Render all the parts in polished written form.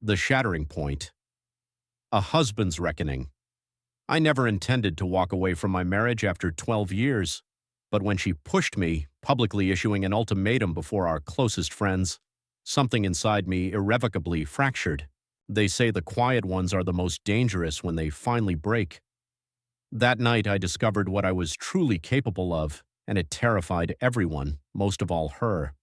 The shattering point. A husband's reckoning. I never intended to walk away from my marriage after 12 years, but when she pushed me, publicly issuing an ultimatum before our closest friends, something inside me irrevocably fractured. They say the quiet ones are the most dangerous when they finally break. That night I discovered what I was truly capable of, and it terrified everyone, most of all her.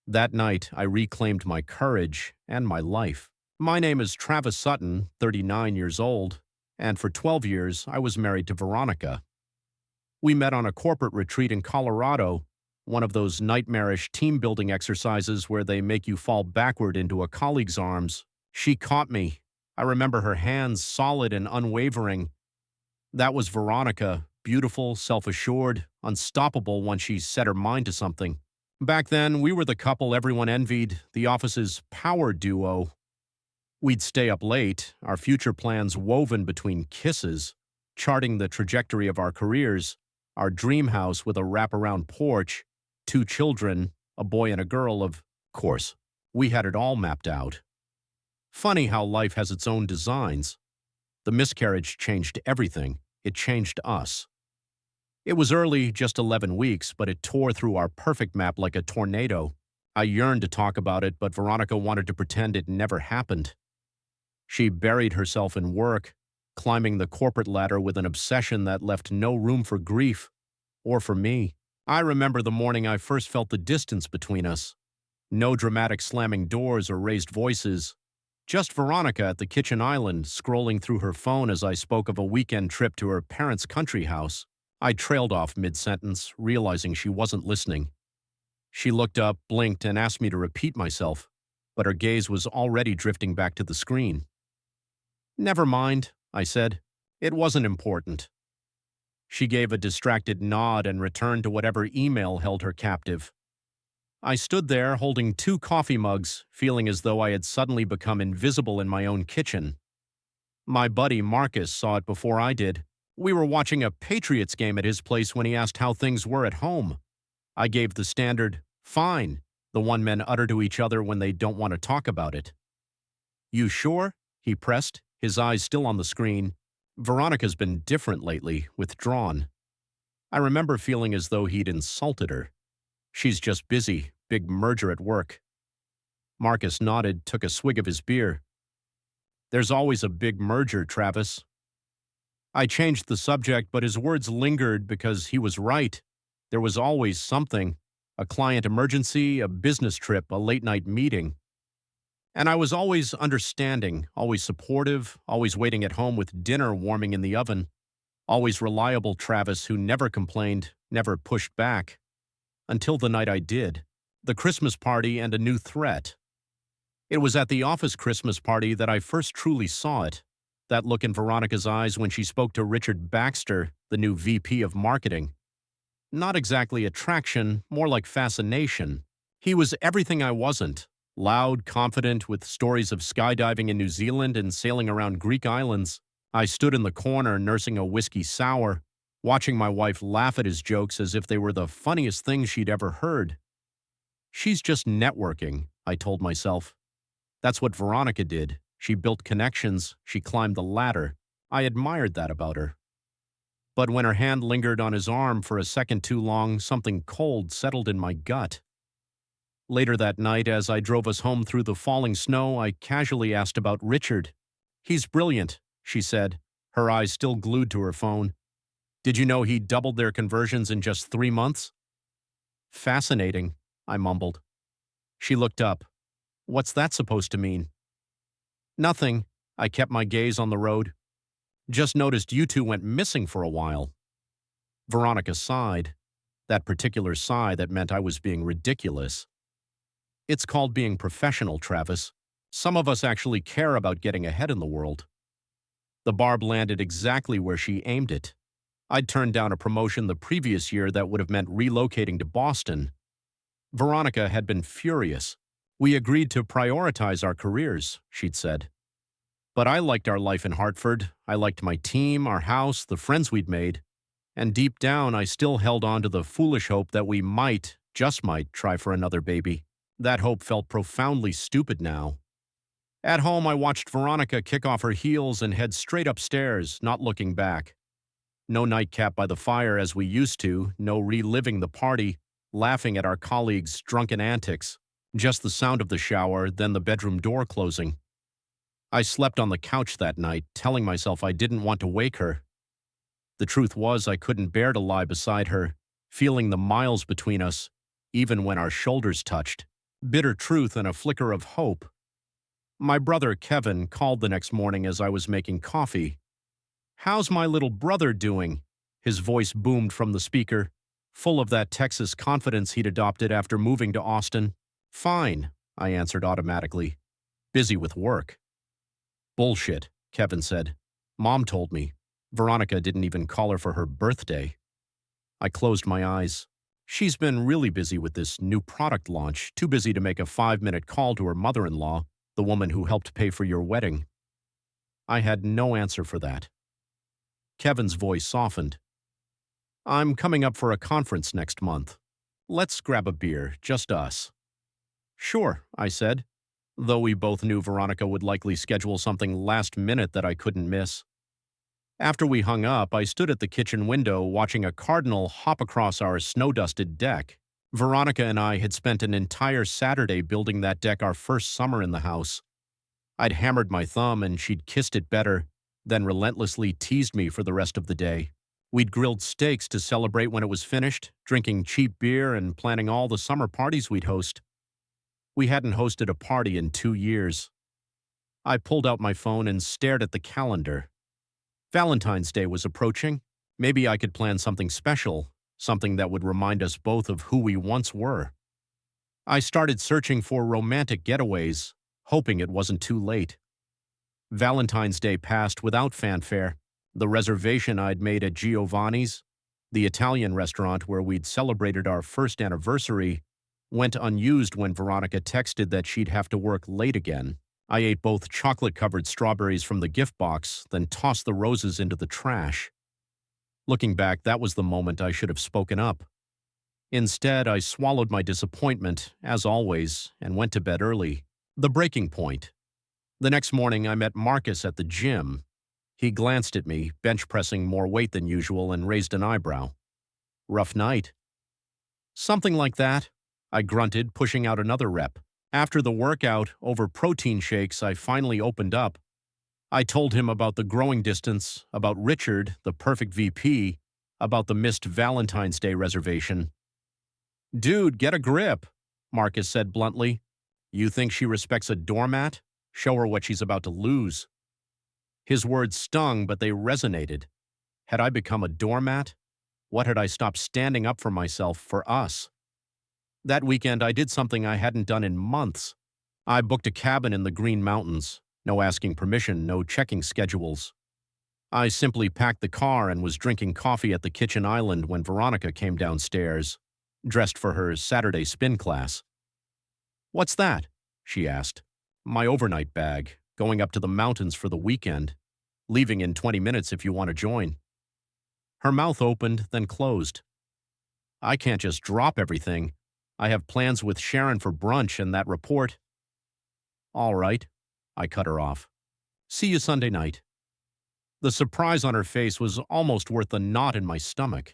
That night I reclaimed my courage and my life. My name is Travis Sutton, 39 years old, and for 12 years I was married to Veronica. We met on a corporate retreat in Colorado, one of those nightmarish team-building exercises where they make you fall backward into a colleague's arms. She caught me. I remember her hands solid and unwavering. That was Veronica, beautiful, self-assured, unstoppable once she set her mind to something. Back then, we were the couple everyone envied, the office's power duo. We'd stay up late, our future plans woven between kisses, charting the trajectory of our careers, our dream house with a wraparound porch, 2 children, a boy and a girl, of course. We had it all mapped out. Funny how life has its own designs. The miscarriage changed everything. It changed us. It was early, just 11 weeks, but it tore through our perfect map like a tornado. I yearned to talk about it, but Veronica wanted to pretend it never happened. She buried herself in work, climbing the corporate ladder with an obsession that left no room for grief, or for me. I remember the morning I first felt the distance between us. No dramatic slamming doors or raised voices. Just Veronica at the kitchen island, scrolling through her phone as I spoke of a weekend trip to her parents' country house. I trailed off mid-sentence, realizing she wasn't listening. She looked up, blinked, and asked me to repeat myself, but her gaze was already drifting back to the screen. "Never mind," I said. "It wasn't important." She gave a distracted nod and returned to whatever email held her captive. I stood there holding 2 coffee mugs, feeling as though I had suddenly become invisible in my own kitchen. My buddy Marcus saw it before I did. We were watching a Patriots game at his place when he asked how things were at home. I gave the standard, "Fine," the one men utter to each other when they don't want to talk about it. "You sure?" he pressed, his eyes still on the screen. Veronica's been different lately, withdrawn. I remember feeling as though he'd insulted her. She's just busy, big merger at work. Marcus nodded, took a swig of his beer. "There's always a big merger, Travis." I changed the subject, but his words lingered because he was right. There was always something. A client emergency, a business trip, a late-night meeting. And I was always understanding, always supportive, always waiting at home with dinner warming in the oven. Always reliable Travis who never complained, never pushed back. Until the night I did. The Christmas party and a new threat. It was at the office Christmas party that I first truly saw it. That look in Veronica's eyes when she spoke to Richard Baxter, the new VP of marketing. Not exactly attraction, more like fascination. He was everything I wasn't. Loud, confident, with stories of skydiving in New Zealand and sailing around Greek islands. I stood in the corner nursing a whiskey sour, watching my wife laugh at his jokes as if they were the funniest things she'd ever heard. She's just networking, I told myself. That's what Veronica did. She built connections, she climbed the ladder. I admired that about her. But when her hand lingered on his arm for a second too long, something cold settled in my gut. Later that night, as I drove us home through the falling snow, I casually asked about Richard. "He's brilliant," she said, her eyes still glued to her phone. "Did you know he doubled their conversions in just 3 months?" "Fascinating," I mumbled. She looked up. "What's that supposed to mean?" "Nothing." I kept my gaze on the road. "Just noticed you two went missing for a while." Veronica sighed. That particular sigh that meant I was being ridiculous. "It's called being professional, Travis. Some of us actually care about getting ahead in the world." The barb landed exactly where she aimed it. I'd turned down a promotion the previous year that would have meant relocating to Boston. Veronica had been furious. "We agreed to prioritize our careers," she'd said. But I liked our life in Hartford. I liked my team, our house, the friends we'd made. And deep down, I still held on to the foolish hope that we might, just might, try for another baby. That hope felt profoundly stupid now. At home, I watched Veronica kick off her heels and head straight upstairs, not looking back. No nightcap by the fire as we used to, no reliving the party, laughing at our colleagues' drunken antics. Just the sound of the shower, then the bedroom door closing. I slept on the couch that night, telling myself I didn't want to wake her. The truth was I couldn't bear to lie beside her, feeling the miles between us, even when our shoulders touched. Bitter truth and a flicker of hope. My brother Kevin called the next morning as I was making coffee. "How's my little brother doing?" His voice boomed from the speaker, full of that Texas confidence he'd adopted after moving to Austin. "Fine," I answered automatically. "Busy with work." "Bullshit," Kevin said. "Mom told me. Veronica didn't even call her for her birthday." I closed my eyes. She's been really busy with this new product launch, too busy to make a 5-minute call to her mother-in-law, the woman who helped pay for your wedding. I had no answer for that. Kevin's voice softened. "I'm coming up for a conference next month. Let's grab a beer, just us." "Sure," I said, though we both knew Veronica would likely schedule something last minute that I couldn't miss. After we hung up, I stood at the kitchen window watching a cardinal hop across our snow-dusted deck. Veronica and I had spent an entire Saturday building that deck our first summer in the house. I'd hammered my thumb and she'd kissed it better, then relentlessly teased me for the rest of the day. We'd grilled steaks to celebrate when it was finished, drinking cheap beer and planning all the summer parties we'd host. We hadn't hosted a party in 2 years. I pulled out my phone and stared at the calendar. Valentine's Day was approaching. Maybe I could plan something special, something that would remind us both of who we once were. I started searching for romantic getaways, hoping it wasn't too late. Valentine's Day passed without fanfare. The reservation I'd made at Giovanni's, the Italian restaurant where we'd celebrated our first anniversary, went unused when Veronica texted that she'd have to work late again. I ate both chocolate-covered strawberries from the gift box, then tossed the roses into the trash. Looking back, that was the moment I should have spoken up. Instead, I swallowed my disappointment, as always, and went to bed early. The breaking point. The next morning, I met Marcus at the gym. He glanced at me, bench-pressing more weight than usual, and raised an eyebrow. "Rough night." "Something like that," I grunted, pushing out another rep. After the workout, over protein shakes, I finally opened up. I told him about the growing distance, about Richard, the perfect VP, about the missed Valentine's Day reservation. "Dude, get a grip," Marcus said bluntly. "You think she respects a doormat? Show her what she's about to lose." His words stung, but they resonated. Had I become a doormat? What had I stopped standing up for myself, for us? That weekend, I did something I hadn't done in months. I booked a cabin in the Green Mountains. No asking permission, no checking schedules. I simply packed the car and was drinking coffee at the kitchen island when Veronica came downstairs, dressed for her Saturday spin class. "What's that?" she asked. "My overnight bag, going up to the mountains for the weekend. Leaving in 20 minutes if you want to join." Her mouth opened, then closed. "I can't just drop everything. I have plans with Sharon for brunch and that report." "All right," I cut her off. "See you Sunday night." The surprise on her face was almost worth the knot in my stomach.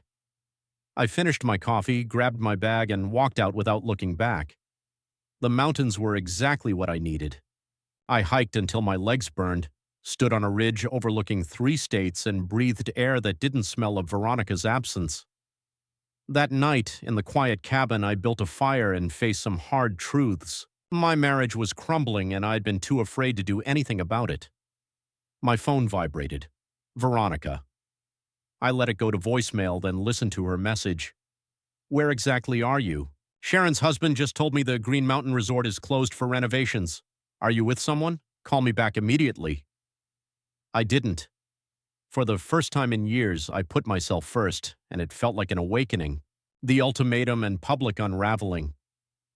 I finished my coffee, grabbed my bag, and walked out without looking back. The mountains were exactly what I needed. I hiked until my legs burned, stood on a ridge overlooking 3 states, and breathed air that didn't smell of Veronica's absence. That night, in the quiet cabin, I built a fire and faced some hard truths. My marriage was crumbling, and I'd been too afraid to do anything about it. My phone vibrated. Veronica. I let it go to voicemail, then listened to her message. "Where exactly are you? Sharon's husband just told me the Green Mountain Resort is closed for renovations. Are you with someone? Call me back immediately." I didn't. For the first time in years, I put myself first, and it felt like an awakening. The ultimatum and public unraveling.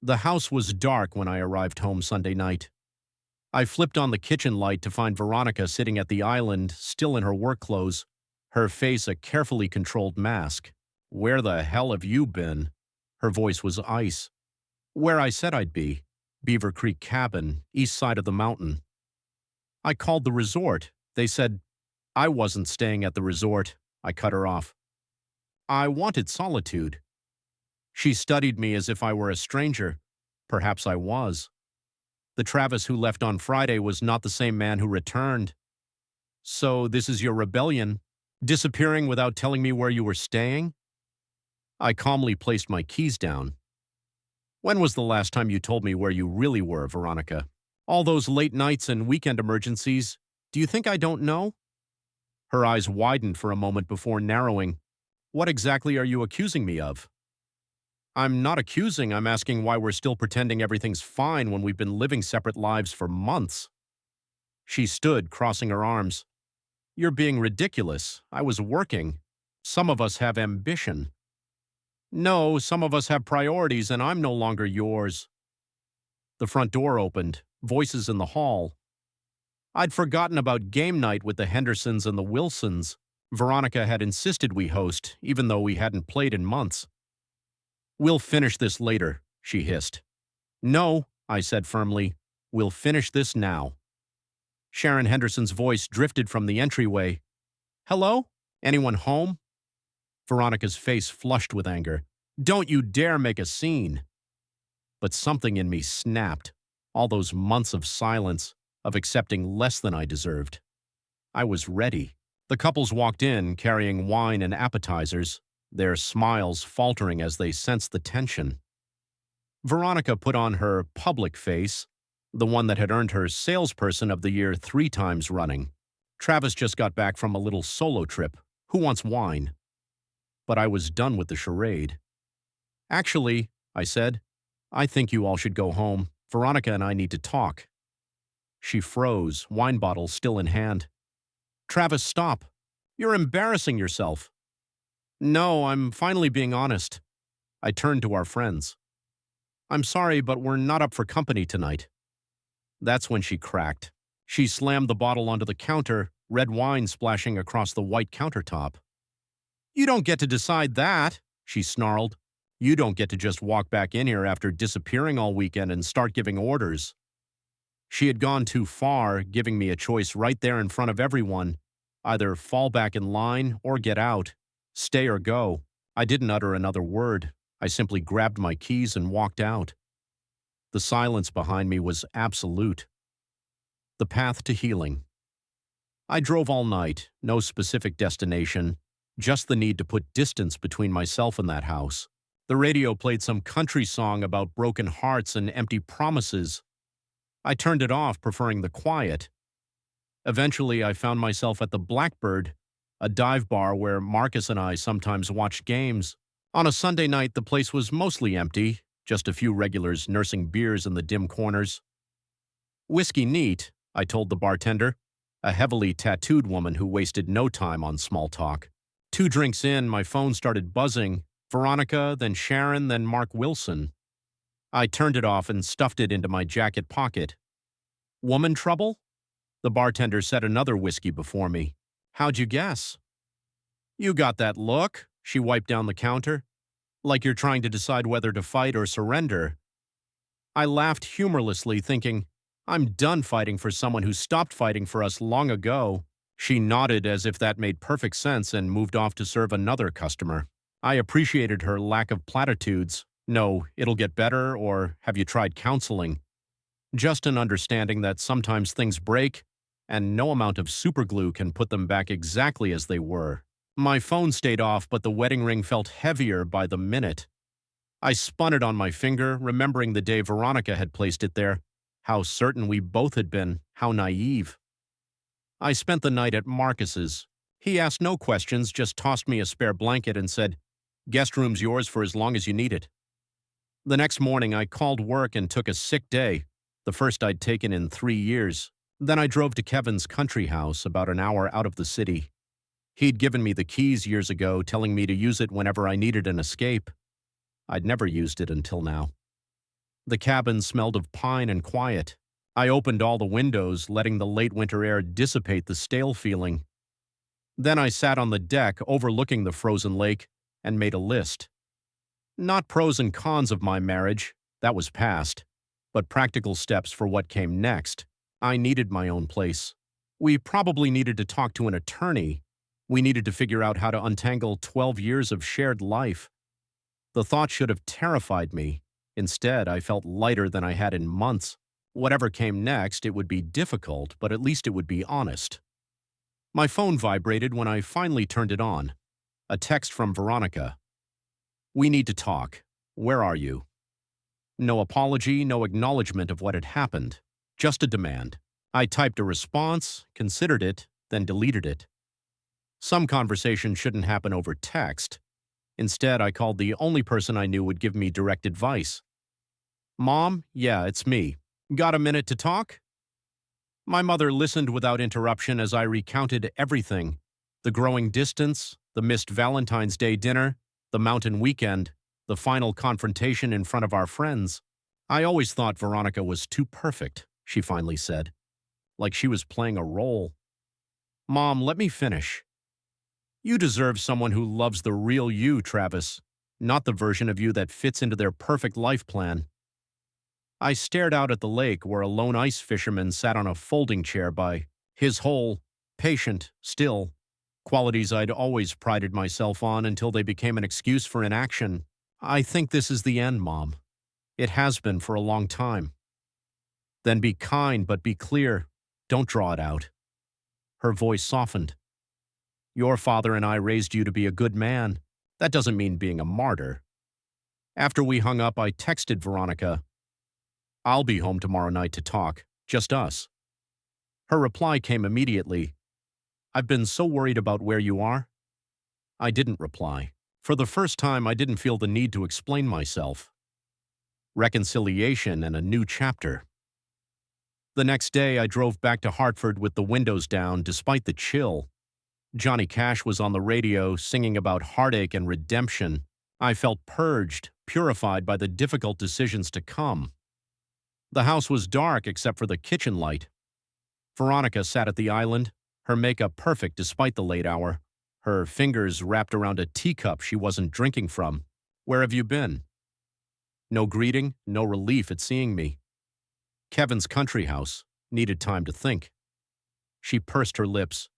The house was dark when I arrived home Sunday night. I flipped on the kitchen light to find Veronica sitting at the island, still in her work clothes, her face a carefully controlled mask. "Where the hell have you been?" Her voice was ice. "Where I said I'd be. Beaver Creek Cabin, east side of the mountain." I called the resort. They said I wasn't staying at the resort. I cut her off. I wanted solitude. She studied me as if I were a stranger. Perhaps I was. The Travis who left on Friday was not the same man who returned. So this is your rebellion? Disappearing without telling me where you were staying? I calmly placed my keys down. When was the last time you told me where you really were, Veronica? All those late nights and weekend emergencies, do you think I don't know? Her eyes widened for a moment before narrowing. What exactly are you accusing me of? I'm not accusing, I'm asking why we're still pretending everything's fine when we've been living separate lives for months. She stood, crossing her arms. You're being ridiculous. I was working. Some of us have ambition. No, some of us have priorities, and I'm no longer yours. The front door opened, voices in the hall. I'd forgotten about game night with the Hendersons and the Wilsons. Veronica had insisted we host, even though we hadn't played in months. We'll finish this later, she hissed. No, I said firmly. We'll finish this now. Sharon Henderson's voice drifted from the entryway. Hello? Anyone home? Veronica's face flushed with anger. Don't you dare make a scene. But something in me snapped. All those months of silence, of accepting less than I deserved. I was ready. The couples walked in, carrying wine and appetizers, their smiles faltering as they sensed the tension. Veronica put on her public face, the one that had earned her Salesperson of the Year 3 times running. Travis just got back from a little solo trip. Who wants wine? But I was done with the charade. Actually, I said, I think you all should go home. Veronica and I need to talk. She froze, wine bottle still in hand. Travis, stop. You're embarrassing yourself. No, I'm finally being honest. I turned to our friends. I'm sorry, but we're not up for company tonight. That's when she cracked. She slammed the bottle onto the counter, red wine splashing across the white countertop. You don't get to decide that, she snarled. You don't get to just walk back in here after disappearing all weekend and start giving orders. She had gone too far, giving me a choice right there in front of everyone. Either fall back in line or get out. Stay or go. I didn't utter another word. I simply grabbed my keys and walked out. The silence behind me was absolute. The path to healing. I drove all night, no specific destination, just the need to put distance between myself and that house. The radio played some country song about broken hearts and empty promises. I turned it off, preferring the quiet. Eventually, I found myself at the Blackbird, a dive bar where Marcus and I sometimes watched games. On a Sunday night, the place was mostly empty, just a few regulars nursing beers in the dim corners. Whiskey neat, I told the bartender, a heavily tattooed woman who wasted no time on small talk. 2 drinks in, my phone started buzzing. Veronica, then Sharon, then Mark Wilson. I turned it off and stuffed it into my jacket pocket. Woman trouble? The bartender set another whiskey before me. How'd you guess? You got that look, she wiped down the counter. Like you're trying to decide whether to fight or surrender. I laughed humorlessly, thinking, I'm done fighting for someone who stopped fighting for us long ago. She nodded as if that made perfect sense and moved off to serve another customer. I appreciated her lack of platitudes. No, it'll get better, or have you tried counseling? Just an understanding that sometimes things break, and no amount of superglue can put them back exactly as they were. My phone stayed off, but the wedding ring felt heavier by the minute. I spun it on my finger, remembering the day Veronica had placed it there. How certain we both had been, how naive. I spent the night at Marcus's. He asked no questions, just tossed me a spare blanket and said, Guest room's yours for as long as you need it. The next morning, I called work and took a sick day, the first I'd taken in 3 years. Then I drove to Kevin's country house, about an hour out of the city. He'd given me the keys years ago, telling me to use it whenever I needed an escape. I'd never used it until now. The cabin smelled of pine and quiet. I opened all the windows, letting the late winter air dissipate the stale feeling. Then I sat on the deck overlooking the frozen lake and made a list. Not pros and cons of my marriage, that was past, but practical steps for what came next. I needed my own place. We probably needed to talk to an attorney. We needed to figure out how to untangle 12 years of shared life. The thought should have terrified me. Instead, I felt lighter than I had in months. Whatever came next, it would be difficult, but at least it would be honest. My phone vibrated when I finally turned it on. A text from Veronica. "We need to talk. Where are you?" No apology, no acknowledgement of what had happened. Just a demand. I typed a response, considered it, then deleted it. Some conversation shouldn't happen over text. Instead, I called the only person I knew would give me direct advice. "Mom, yeah, it's me. Got a minute to talk?" My mother listened without interruption as I recounted everything: the growing distance, the missed Valentine's Day dinner, the mountain weekend, the final confrontation in front of our friends. "I always thought Veronica was too perfect," she finally said, like she was playing a role. "Mom, let me finish. You deserve someone who loves the real you, Travis, not the version of you that fits into their perfect life plan." I stared out at the lake where a lone ice fisherman sat on a folding chair by his hole, patient, still, qualities I'd always prided myself on until they became an excuse for inaction. "I think this is the end, Mom. It has been for a long time." "Then be kind, but be clear. Don't draw it out." Her voice softened. "Your father and I raised you to be a good man. That doesn't mean being a martyr." After we hung up, I texted Veronica, "I'll be home tomorrow night to talk, just us." Her reply came immediately, "I've been so worried about where you are." I didn't reply. For the first time, I didn't feel the need to explain myself. Reconciliation and a new chapter. The next day, I drove back to Hartford with the windows down despite the chill. Johnny Cash was on the radio singing about heartache and redemption. I felt purged, purified by the difficult decisions to come. The house was dark except for the kitchen light. Veronica sat at the island, her makeup perfect despite the late hour, her fingers wrapped around a teacup she wasn't drinking from. "Where have you been?" No greeting, no relief at seeing me. "Kevin's country house." Needed time to think. She pursed her lips.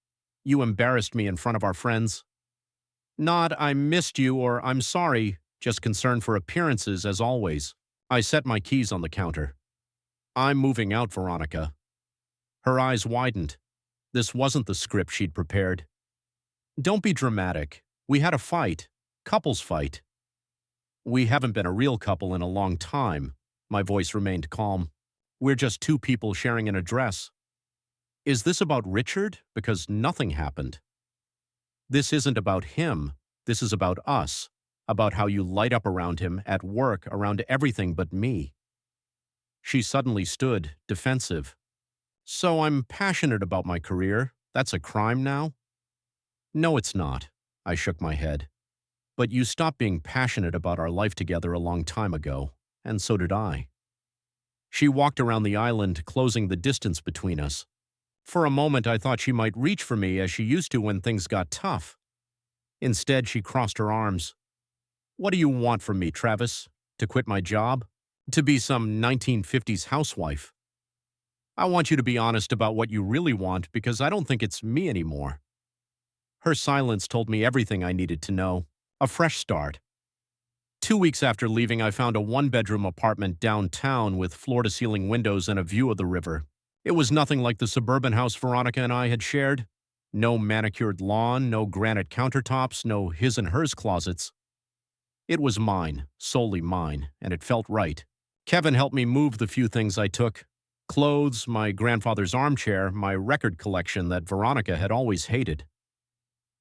"You embarrassed me in front of our friends." Not "I missed you" or "I'm sorry," just concern for appearances as always. I set my keys on the counter. "I'm moving out, Veronica." Her eyes widened. This wasn't the script she'd prepared. "Don't be dramatic. We had a fight. Couples fight." "We haven't been a real couple in a long time." My voice remained calm. "We're just two people sharing an address." "Is this about Richard? Because nothing happened." "This isn't about him. This is about us. About how you light up around him, at work, around everything but me." She suddenly stood, defensive. "So I'm passionate about my career. That's a crime now?" "No, it's not." I shook my head. "But you stopped being passionate about our life together a long time ago, and so did I." She walked around the island, closing the distance between us. For a moment, I thought she might reach for me as she used to when things got tough. Instead, she crossed her arms. "What do you want from me, Travis? To quit my job? To be some 1950s housewife? I want you to be honest about what you really want because I don't think it's me anymore." Her silence told me everything I needed to know. A fresh start. 2 weeks after leaving, I found a one-bedroom apartment downtown with floor-to-ceiling windows and a view of the river. It was nothing like the suburban house Veronica and I had shared. No manicured lawn, no granite countertops, no his and hers closets. It was mine, solely mine, and it felt right. Kevin helped me move the few things I took. Clothes, my grandfather's armchair, my record collection that Veronica had always hated.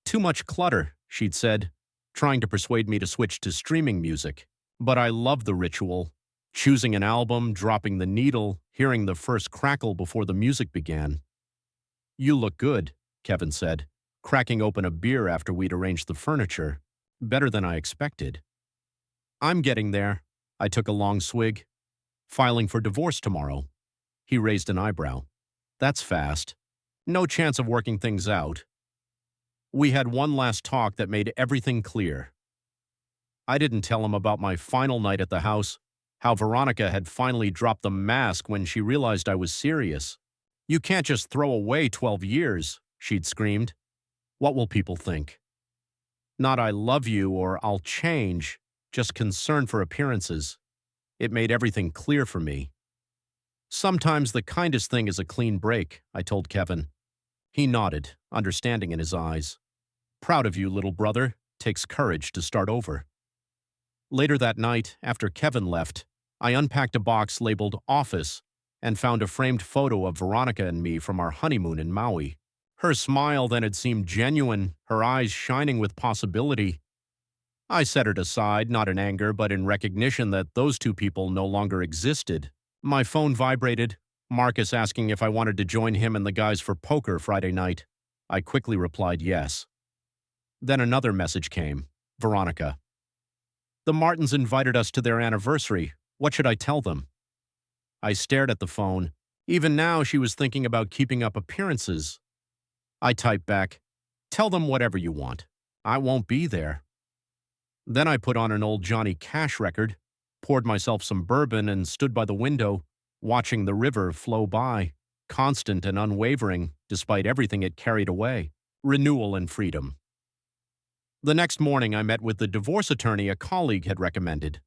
"Too much clutter," she'd said, trying to persuade me to switch to streaming music. But I loved the ritual. Choosing an album, dropping the needle, hearing the first crackle before the music began. "You look good," Kevin said, cracking open a beer after we'd arranged the furniture. "Better than I expected." "I'm getting there." I took a long swig. "Filing for divorce tomorrow." He raised an eyebrow. "That's fast. No chance of working things out." We had one last talk that made everything clear. I didn't tell him about my final night at the house, how Veronica had finally dropped the mask when she realized I was serious. You can't just throw away 12 years, she'd screamed. What will people think? Not I love you or I'll change, just concern for appearances. It made everything clear for me. Sometimes the kindest thing is a clean break, I told Kevin. He nodded, understanding in his eyes. Proud of you, little brother. Takes courage to start over. Later that night, after Kevin left, I unpacked a box labeled Office and found a framed photo of Veronica and me from our honeymoon in Maui. Her smile then had seemed genuine, her eyes shining with possibility. I set it aside, not in anger, but in recognition that those two people no longer existed. My phone vibrated, Marcus asking if I wanted to join him and the guys for poker Friday night. I quickly replied yes. Then another message came. Veronica. The Martins invited us to their anniversary. What should I tell them? I stared at the phone. Even now, she was thinking about keeping up appearances. I typed back, tell them whatever you want. I won't be there. Then I put on an old Johnny Cash record, poured myself some bourbon, and stood by the window, watching the river flow by, constant and unwavering, despite everything it carried away. Renewal and freedom. The next morning, I met with the divorce attorney a colleague had recommended.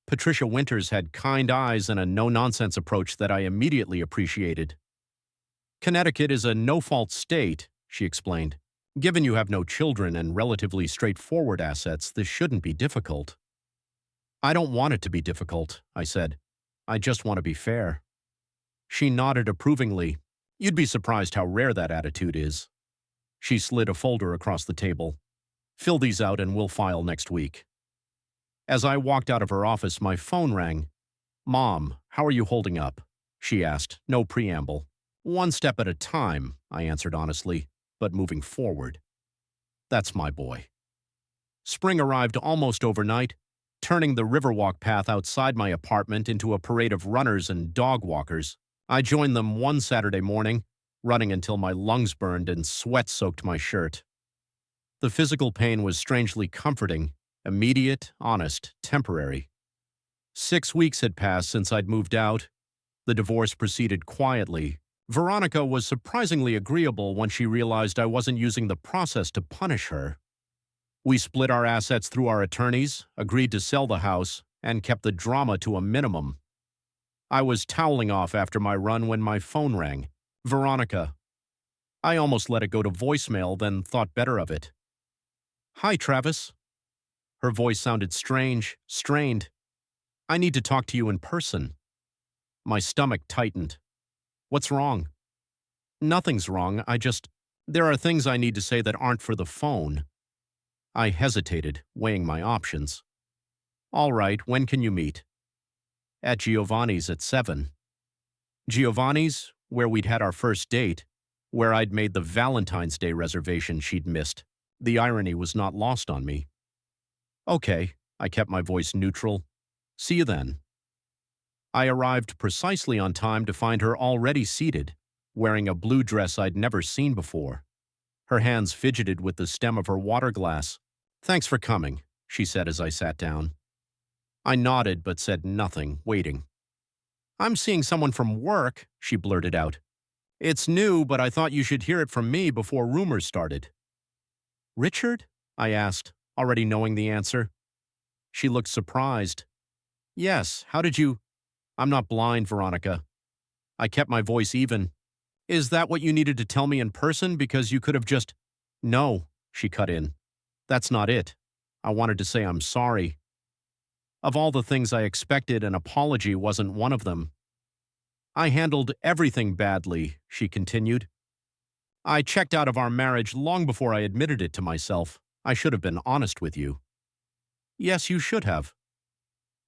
Patricia Winters had kind eyes and a no-nonsense approach that I immediately appreciated. Connecticut is a no-fault state, she explained. Given you have no children and relatively straightforward assets, this shouldn't be difficult. I don't want it to be difficult, I said. I just want to be fair. She nodded approvingly. You'd be surprised how rare that attitude is. She slid a folder across the table. Fill these out and we'll file next week. As I walked out of her office, my phone rang. Mom, how are you holding up? She asked, no preamble. One step at a time, I answered honestly, but moving forward. That's my boy. Spring arrived almost overnight, turning the Riverwalk path outside my apartment into a parade of runners and dog walkers. I joined them one Saturday morning, running until my lungs burned and sweat soaked my shirt. The physical pain was strangely comforting, immediate, honest, temporary. 6 weeks had passed since I'd moved out. The divorce proceeded quietly. Veronica was surprisingly agreeable when she realized I wasn't using the process to punish her. We split our assets through our attorneys, agreed to sell the house, and kept the drama to a minimum. I was toweling off after my run when my phone rang. Veronica. I almost let it go to voicemail, then thought better of it. Hi, Travis. Her voice sounded strange, strained. I need to talk to you in person. My stomach tightened. What's wrong? Nothing's wrong, there are things I need to say that aren't for the phone. I hesitated, weighing my options. All right, when can you meet? At Giovanni's at 7. Giovanni's, where we'd had our first date, where I'd made the Valentine's Day reservation she'd missed. The irony was not lost on me. Okay, I kept my voice neutral. See you then. I arrived precisely on time to find her already seated, wearing a blue dress I'd never seen before. Her hands fidgeted with the stem of her water glass. Thanks for coming, she said as I sat down. I nodded but said nothing, waiting. I'm seeing someone from work, she blurted out. It's new, but I thought you should hear it from me before rumors started. Richard? I asked, already knowing the answer. She looked surprised. Yes, how did you… I'm not blind, Veronica. I kept my voice even. Is that what you needed to tell me in person because you could have just… No, she cut in. That's not it. I wanted to say I'm sorry. Of all the things I expected, an apology wasn't one of them. I handled everything badly, she continued. I checked out of our marriage long before I admitted it to myself. I should have been honest with you. Yes, you should have.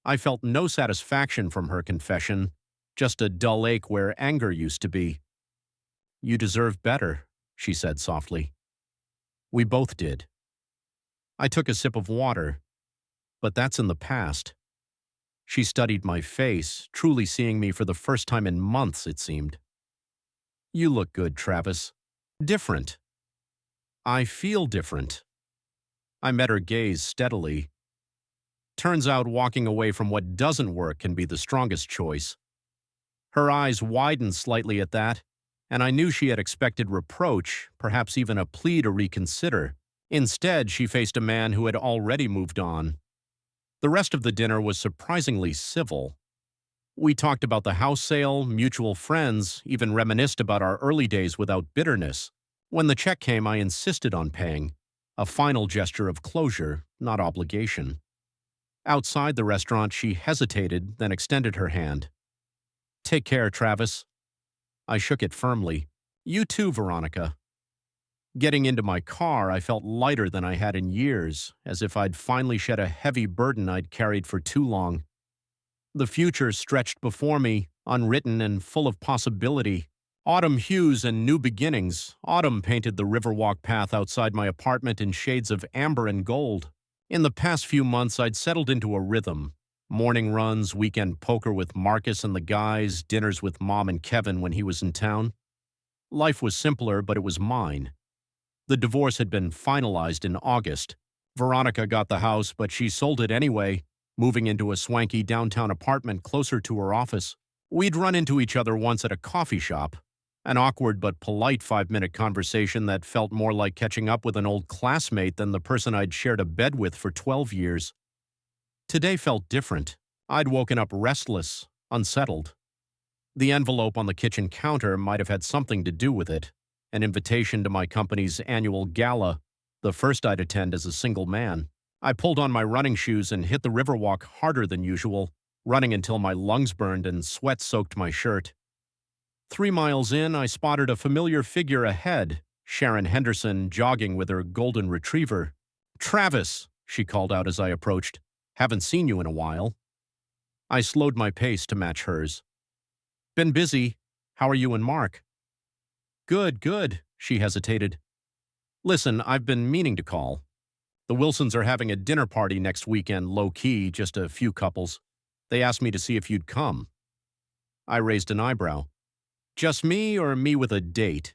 I felt no satisfaction from her confession, just a dull ache where anger used to be. You deserve better, she said softly. We both did. I took a sip of water, but that's in the past. She studied my face, truly seeing me for the first time in months, it seemed. You look good, Travis. Different. I feel different. I met her gaze steadily. Turns out walking away from what doesn't work can be the strongest choice. Her eyes widened slightly at that. and I knew she had expected reproach, perhaps even a plea to reconsider. Instead, she faced a man who had already moved on. The rest of the dinner was surprisingly civil. We talked about the house sale, mutual friends, even reminisced about our early days without bitterness. When the check came, I insisted on paying, a final gesture of closure, not obligation. Outside the restaurant, she hesitated, then extended her hand. "Take care, Travis." I shook it firmly. "You too, Veronica." Getting into my car, I felt lighter than I had in years, as if I'd finally shed a heavy burden I'd carried for too long. The future stretched before me, unwritten and full of possibility. Autumn hues and new beginnings. Autumn painted the Riverwalk path outside my apartment in shades of amber and gold. In the past few months, I'd settled into a rhythm. Morning runs, weekend poker with Marcus and the guys, dinners with Mom and Kevin when he was in town. Life was simpler, but it was mine. The divorce had been finalized in August. Veronica got the house, but she sold it anyway, moving into a swanky downtown apartment closer to her office. We'd run into each other once at a coffee shop, an awkward but polite 5-minute conversation that felt more like catching up with an old classmate than the person I'd shared a bed with for 12 years. Today felt different. I'd woken up restless, unsettled. The envelope on the kitchen counter might have had something to do with it, an invitation to my company's annual gala, the first I'd attend as a single man. I pulled on my running shoes and hit the Riverwalk harder than usual, running until my lungs burned and sweat soaked my shirt. 3 miles in, I spotted a familiar figure ahead, Sharon Henderson jogging with her golden retriever. "Travis," she called out as I approached. "Haven't seen you in a while." I slowed my pace to match hers. "Been busy. How are you and Mark?" "Good, good," she hesitated. "Listen, I've been meaning to call. The Wilsons are having a dinner party next weekend, low-key, just a few couples. They asked me to see if you'd come." I raised an eyebrow. "Just me or me with a date?"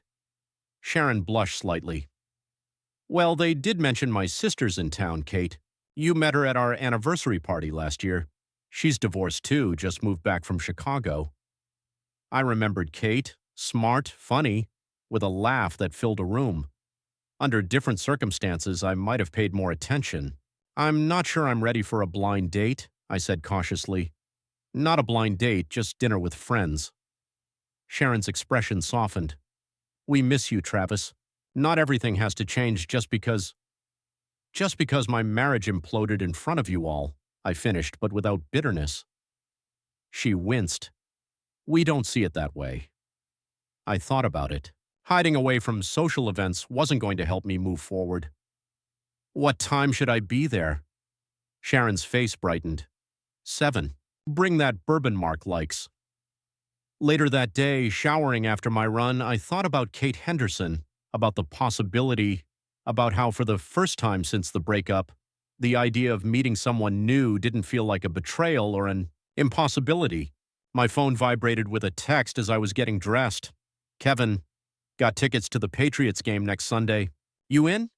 Sharon blushed slightly. "Well, they did mention my sister's in town, Kate. You met her at our anniversary party last year. She's divorced too, just moved back from Chicago." I remembered Kate, smart, funny, with a laugh that filled a room. Under different circumstances, I might have paid more attention. "I'm not sure I'm ready for a blind date," I said cautiously. "Not a blind date, just dinner with friends." Sharon's expression softened. "We miss you, Travis. Not everything has to change just because my marriage imploded in front of you all," I finished, but without bitterness. She winced. "We don't see it that way." I thought about it. Hiding away from social events wasn't going to help me move forward. "What time should I be there?" Sharon's face brightened. 7. Bring that bourbon Mark likes." Later that day, showering after my run, I thought about Kate Henderson, about the possibility, about how for the first time since the breakup, the idea of meeting someone new didn't feel like a betrayal or an impossibility. My phone vibrated with a text as I was getting dressed. "Kevin, got tickets to the Patriots game next Sunday. You in?"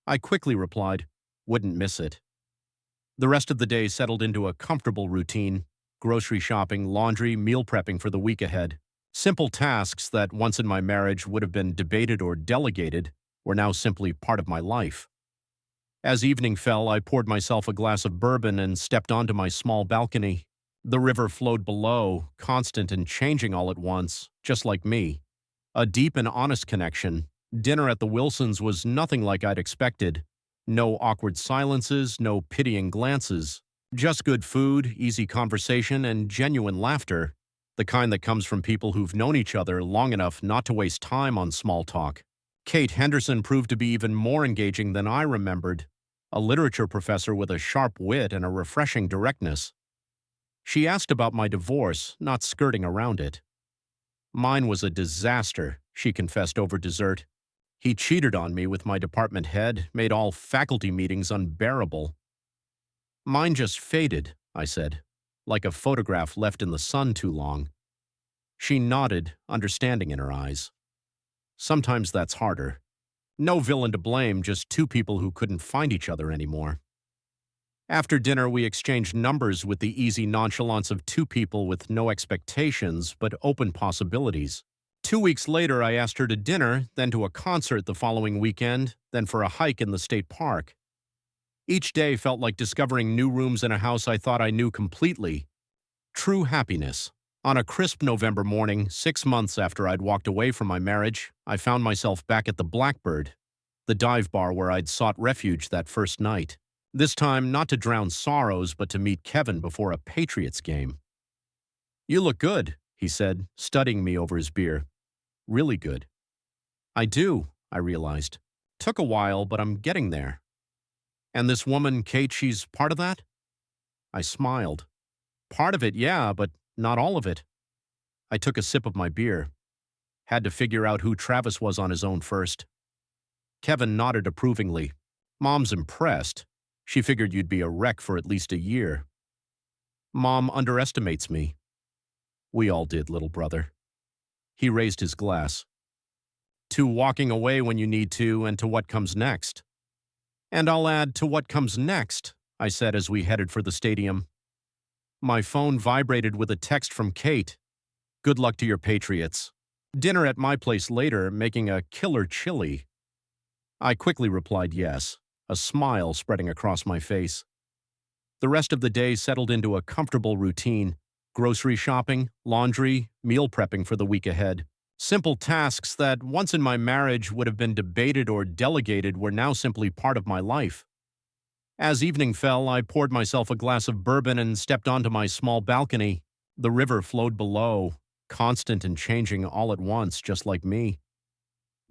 I quickly replied, "Wouldn't miss it." The rest of the day settled into a comfortable routine: grocery shopping, laundry, meal prepping for the week ahead. Simple tasks that once in my marriage would have been debated or delegated were now simply part of my life. As evening fell, I poured myself a glass of bourbon and stepped onto my small balcony. The river flowed below, constant and changing all at once, just like me. A deep and honest connection. Dinner at the Wilsons was nothing like I'd expected. No awkward silences, no pitying glances. Just good food, easy conversation, and genuine laughter. The kind that comes from people who've known each other long enough not to waste time on small talk. Kate Henderson proved to be even more engaging than I remembered. A literature professor with a sharp wit and a refreshing directness. She asked about my divorce, not skirting around it. "Mine was a disaster," she confessed over dessert. "He cheated on me with my department head, made all faculty meetings unbearable." "Mine just faded," I said, like a photograph left in the sun too long. She nodded, understanding in her eyes. "Sometimes that's harder. No villain to blame, just two people who couldn't find each other anymore." After dinner, we exchanged numbers with the easy nonchalance of two people with no expectations but open possibilities. 2 weeks later, I asked her to dinner, then to a concert the following weekend, then for a hike in the state park. Each day felt like discovering new rooms in a house I thought I knew completely. True happiness. On a crisp November morning, 6 months after I'd walked away from my marriage, I found myself back at the Blackbird, the dive bar where I'd sought refuge that first night. This time, not to drown sorrows, but to meet Kevin before a Patriots game. "You look good," he said, studying me over his beer. "Really good." "I do," I realized. "Took a while, but I'm getting there." "And this woman, Kate, she's part of that?" I smiled. "Part of it, yeah, but not all of it." I took a sip of my beer. Had to figure out who Travis was on his own first. Kevin nodded approvingly. "Mom's impressed. She figured you'd be a wreck for at least a year." "Mom underestimates me." "We all did, little brother." He raised his glass. "To walking away when you need to, and to what comes next." "And I'll add to what comes next," I said as we headed for the stadium. My phone vibrated with a text from Kate. "Good luck to your Patriots. Dinner at my place later, making a killer chili." I quickly replied yes, a smile spreading across my face. The rest of the day settled into a comfortable routine: grocery shopping, laundry, meal prepping for the week ahead. Simple tasks that, once in my marriage, would have been debated or delegated were now simply part of my life. As evening fell, I poured myself a glass of bourbon and stepped onto my small balcony. The river flowed below, constant and changing all at once, just like me.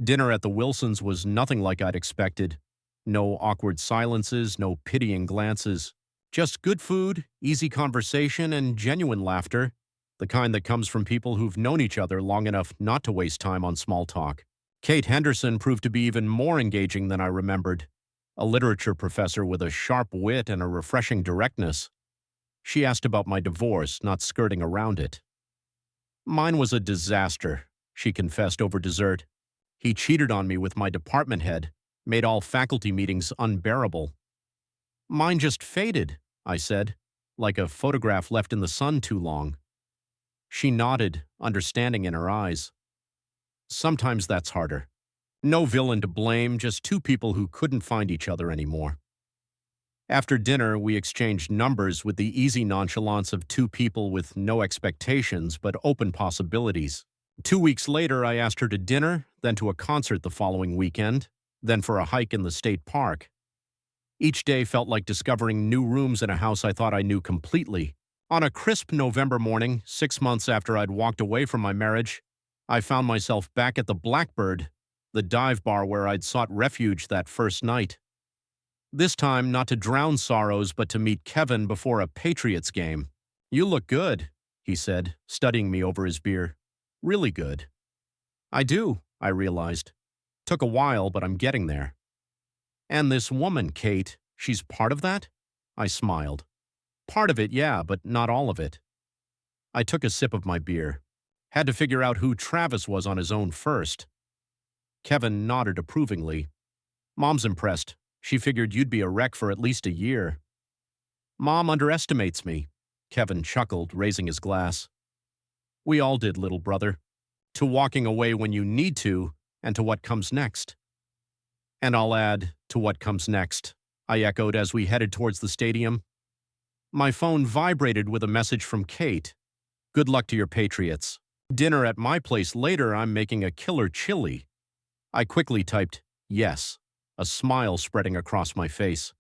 Dinner at the Wilsons was nothing like I'd expected. No awkward silences, no pitying glances. Just good food, easy conversation, and genuine laughter. The kind that comes from people who've known each other long enough not to waste time on small talk. Kate Henderson proved to be even more engaging than I remembered. A literature professor with a sharp wit and a refreshing directness. She asked about my divorce, not skirting around it. "Mine was a disaster," she confessed over dessert. "He cheated on me with my department head, made all faculty meetings unbearable." "Mine just faded," I said, like a photograph left in the sun too long. She nodded, understanding in her eyes. "Sometimes that's harder. No villain to blame, just two people who couldn't find each other anymore." After dinner, we exchanged numbers with the easy nonchalance of two people with no expectations but open possibilities. 2 weeks later, I asked her to dinner, then to a concert the following weekend, then for a hike in the state park. Each day felt like discovering new rooms in a house I thought I knew completely. On a crisp November morning, 6 months after I'd walked away from my marriage, I found myself back at the Blackbird, the dive bar where I'd sought refuge that first night. This time, not to drown sorrows, but to meet Kevin before a Patriots game. "You look good," he said, studying me over his beer. "Really good." "I do," I realized. "Took a while, but I'm getting there." "And this woman, Kate, she's part of that?" I smiled. "Part of it, yeah, but not all of it." I took a sip of my beer. Had to figure out who Travis was on his own first. Kevin nodded approvingly. "Mom's impressed. She figured you'd be a wreck for at least a year." "Mom underestimates me," Kevin chuckled, raising his glass. "We all did, little brother. To walking away when you need to, and to what comes next." "And I'll add, to what comes next," I echoed as we headed towards the stadium. My phone vibrated with a message from Kate. "Good luck to your Patriots. Dinner at my place later, I'm making a killer chili." I quickly typed yes, a smile spreading across my face.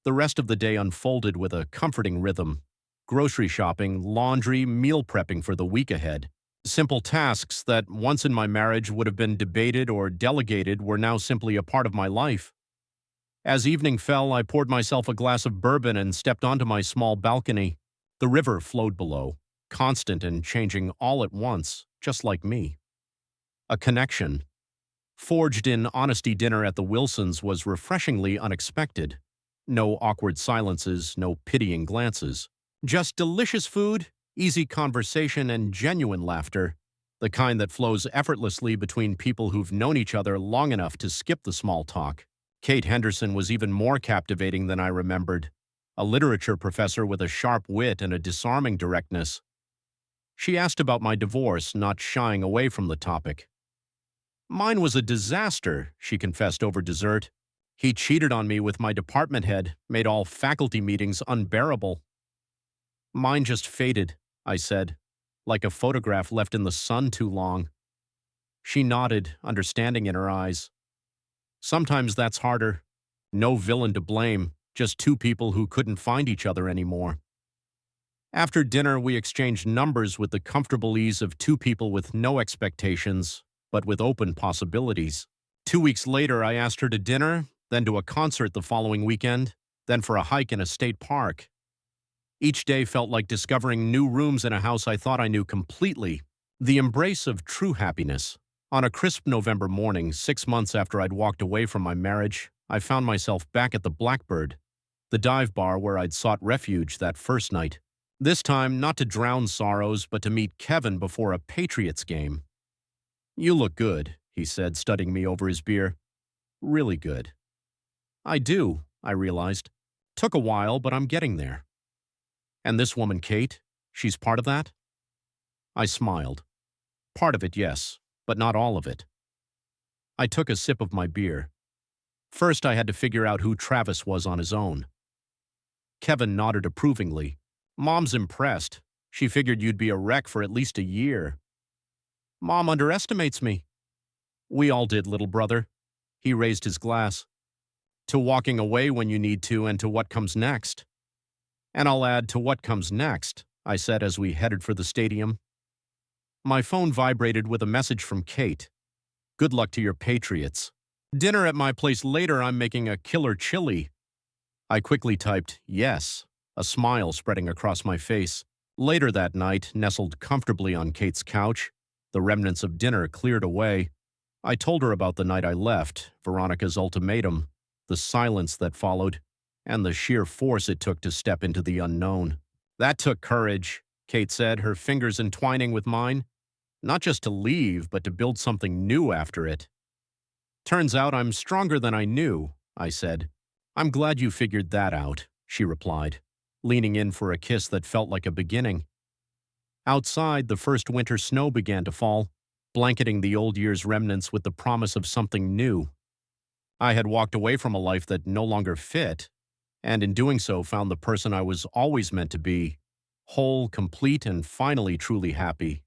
The rest of the day unfolded with a comforting rhythm. Grocery shopping, laundry, meal prepping for the week ahead. Simple tasks that, once in my marriage, would have been debated or delegated were now simply a part of my life. As evening fell, I poured myself a glass of bourbon and stepped onto my small balcony. The river flowed below, constant and changing all at once, just like me. A connection, forged in honesty. Dinner at the Wilsons was refreshingly unexpected. No awkward silences, no pitying glances. Just delicious food, easy conversation, and genuine laughter. The kind that flows effortlessly between people who've known each other long enough to skip the small talk. Kate Henderson was even more captivating than I remembered. A literature professor with a sharp wit and a disarming directness. She asked about my divorce, not shying away from the topic. Mine was a disaster, she confessed over dessert. He cheated on me with my department head, made all faculty meetings unbearable. Mine just faded, I said, like a photograph left in the sun too long. She nodded, understanding in her eyes. Sometimes that's harder. No villain to blame, just two people who couldn't find each other anymore. After dinner, we exchanged numbers with the comfortable ease of two people with no expectations, but with open possibilities. 2 weeks later, I asked her to dinner, then to a concert the following weekend, then for a hike in a state park. Each day felt like discovering new rooms in a house I thought I knew completely. The embrace of true happiness. On a crisp November morning, 6 months after I'd walked away from my marriage, I found myself back at the Blackbird, the dive bar where I'd sought refuge that first night. This time, not to drown sorrows, but to meet Kevin before a Patriots game. "You look good," he said, studying me over his beer. "Really good." "I do," I realized. "Took a while, but I'm getting there." "And this woman, Kate, she's part of that?" I smiled. "Part of it, yes, but not all of it." I took a sip of my beer. First, I had to figure out who Travis was on his own. Kevin nodded approvingly. "Mom's impressed. She figured you'd be a wreck for at least a year." "Mom underestimates me." "We all did, little brother." He raised his glass. "To walking away when you need to and to what comes next." "And I'll add to what comes next," I said as we headed for the stadium. My phone vibrated with a message from Kate. "Good luck to your Patriots. Dinner at my place later, I'm making a killer chili." I quickly typed, "Yes," a smile spreading across my face. Later that night, nestled comfortably on Kate's couch, the remnants of dinner cleared away, I told her about the night I left, Veronica's ultimatum, the silence that followed, and the sheer force it took to step into the unknown. "That took courage," Kate said, her fingers entwining with mine. "Not just to leave, but to build something new after it." "Turns out I'm stronger than I knew," I said. "I'm glad you figured that out," she replied, leaning in for a kiss that felt like a beginning. Outside, the first winter snow began to fall, blanketing the old year's remnants with the promise of something new. I had walked away from a life that no longer fit, and in doing so found the person I was always meant to be, whole, complete, and finally truly happy.